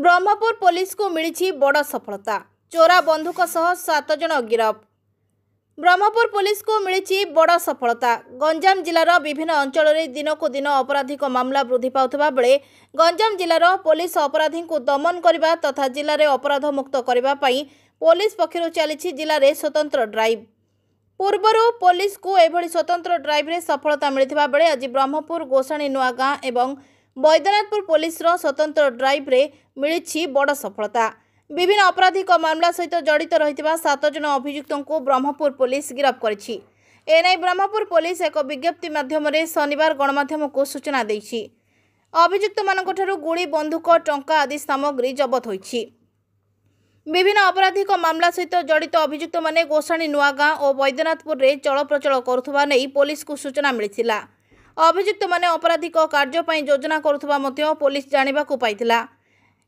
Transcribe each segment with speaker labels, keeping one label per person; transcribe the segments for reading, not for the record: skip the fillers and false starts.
Speaker 1: Brahmapur police को मिली बड़ सफलता। चोरा बंधुक सह 7 जन गिरफ। ब्रह्मपुर पुलिस को मिली बड़ सफलता। गंजाम जिलार विभिन्न अंचल में दिनकू दिन अपराधिक मामला वृद्धि पाउथिबा बेले गंजाम जिलार पुलिस अपराधी को दमन करने तथा जिले में अपराध मुक्त करने पुलिस पक्षर चली जिले में स्वतंत्र ड्राइव। पूर्वर पुलिस को एभली स्वतंत्र ड्राइव रे सफलता मिलथिबा बेले आज ब्रह्मपुर गोसाणी नुआगाँ एवं बैद्यनाथपुर पुलिस रो स्वतंत्र ड्राइव रे मिली बड़ सफलता। विभिन्न आपराधिक मामला सहित जड़ित रहितिबा 7 जन अभियुक्तों को ब्रह्मपुर पुलिस गिरफ्त करिछि। एनै ब्रह्मपुर पुलिस एक विज्ञप्ति माध्यम शनिवार गणमाध्यम को सूचना देछि। अभियुक्त मानक ठारू गुड़ी बंधुक टंका आदि सामग्री जबत होइछि। विभिन्न आपराधिक मामला सहित जड़ित अभियुक्त माने गोसाणी नुआगाँ और बैद्यनाथपुर रे चलप्रचल करुथुबा नै पुलिस को सूचना मिलिथिला। अभियुक्त माने आपराधिक कार्य पई योजना करुथुबा मध्य पुलिस जानिबाकू पाइथिला।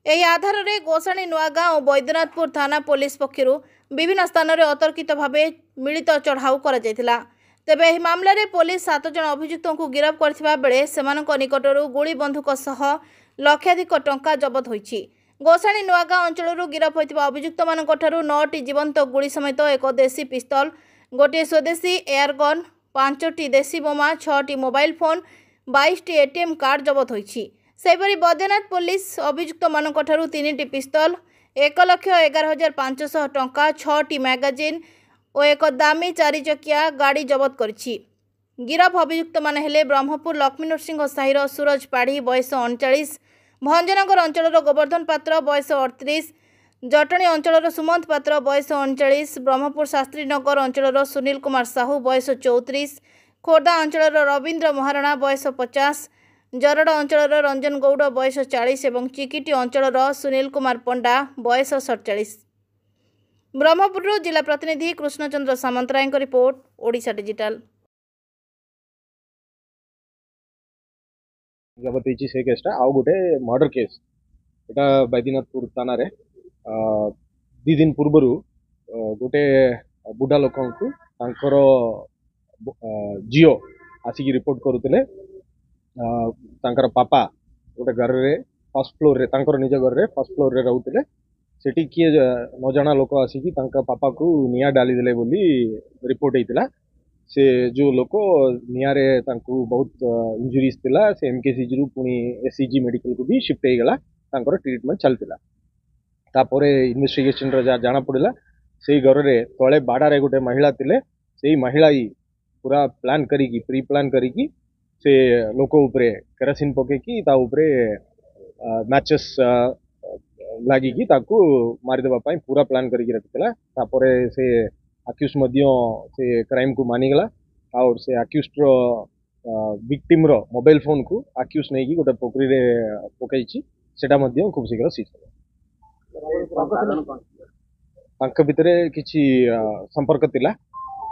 Speaker 1: एही आधार रे गोसाणी नुआगाँ और बैद्यनाथपुर थाना पुलिस पक्षरु विभिन्न स्थान रे अतर्कित भावे मिलित चढ़ाऊ करा जायथिला। तेबे एही मामला रे पुलिस 7 जन अभियुक्तों को गिरफ्त करथिबा बेले सेमानक निकटरू गुड़ी बंधुक सह लक्षाधिक टंका जबत होइछि। गोसाणी नुआगाँ अंचल गिरफ होइतिबा अभियुक्त मानक ठारू 9टी जीवंत गुड़ी समेत एक देशी पिस्तल, गोटे स्वदेशी एयरगन, 5टी देशी बोमा, 6टी मोबाइल फोन, 22टी एटीएम कार्ड जबत होइछि। सेहिपरि बैद्यनाथ पुलिस अभियुक्त मानक ठारू 3टी पिस्तल, 1,11,500 टंका, 6टी मैगजीन और एक दामी 4 चकिया गाड़ी जबत करिछि। गिरफ अभियुक्त माने हेले ब्रह्मपुर लक्ष्मी नरसिंह साहिर सूरज पाढ़ी बयस 39, भंजनगर अंचल गोवर्धन पात्र बयस 38, जटणी अंचल सुमंत पात्र बयस 39, ब्रह्मपुर शास्त्रीनगर अंचल सुनील कुमार साहू बयस 34, खोर्धा अंचल रवींद्र महाराणा बयस 50, जरड़ अंचल रंजन गौड़ बयस 40 और चिकिटी अंचल सुनील कुमार पंडा बयस 47। ब्रह्मपुर जिला प्रतिनिधि कृष्णचंद्र सामंतराय रिपोर्ट, ओडिशा डिजिटल।
Speaker 2: जबत होइछि से केसटा आउ गोटे मर्डर केस एटा बैद्यनाथपुर थाना रे 2 दिन पूर्व गोटे बुढ़ा लोक तांकर जियो आसिक रिपोर्ट करुले तांकर पापा गोटे घर रे फर्स्ट फ्लोर रे तांकर निज घर रे फर्स्ट फ्लोर रे रहउतिले। सेठी किए न जाना लोक आसिक तांका पापा को निया डाली देले बोली रिपोर्ट हेतिला। से जो लोक नियारे तांको बहुत इंजुरीज थिला। से एमकेसीजी रु पुनी एससीजी मेडिकल को भी शिफ्ट हे गला। तांकर ट्रीटमेंट चलतिला। तापरे इन्वेस्टिगेशन रे जाना पड़िला सेही घर रे तळे बाडा रे गोटे महिला थिले। सेही महिला ही पूरा प्लान करिकी प्री प्लान करिकी से लोक उपरे केरोसिन पकेकी ता उपरे मैचेस लागिकी ताकू मारि देबा पई पूरा प्लान करिकी रखितला। तापरे से अक्यूज मध्य से क्राइम को मानिगला और से अक्यूज रो विक्टिम रो मोबाइल फोन को अक्यूज नै की गोटे पोखरी रे पकैछि। सेटा मध्य खूब शीघ्र सीज तांक भितरे किछि संपर्क तिला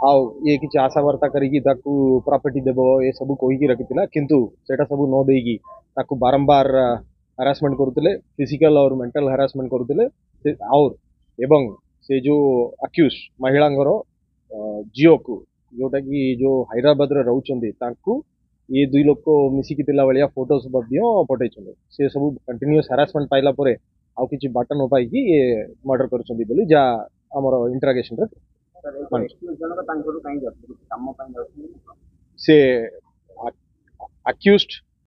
Speaker 2: आ ये किछि आशा वार्ता करिकी ताकू प्रॉपर्टी देबो ए सब कहिकी रखितिला। किंतु सेटा सब न देगी ताकू बारंबार हरासमेंट करुतिले, फिजिकल और मेंटल हरासमेंट करुतिले और एवं से जो अक्यूज महिलांगर जियो को जोटा कि जो हैदराबाद रे रहउचंदी तांकू ये 2 लोक मिसिकी तिला वालिया फोटोस मध्य पठाइछंदी। से सब कंटिन्यूअस हरासमेंट पाइला परे आउ किछि बाटन न पाई कि ये मर्डर करछंदी बोली जा हमर इंटरोगेशन रे से अक्यूज्ड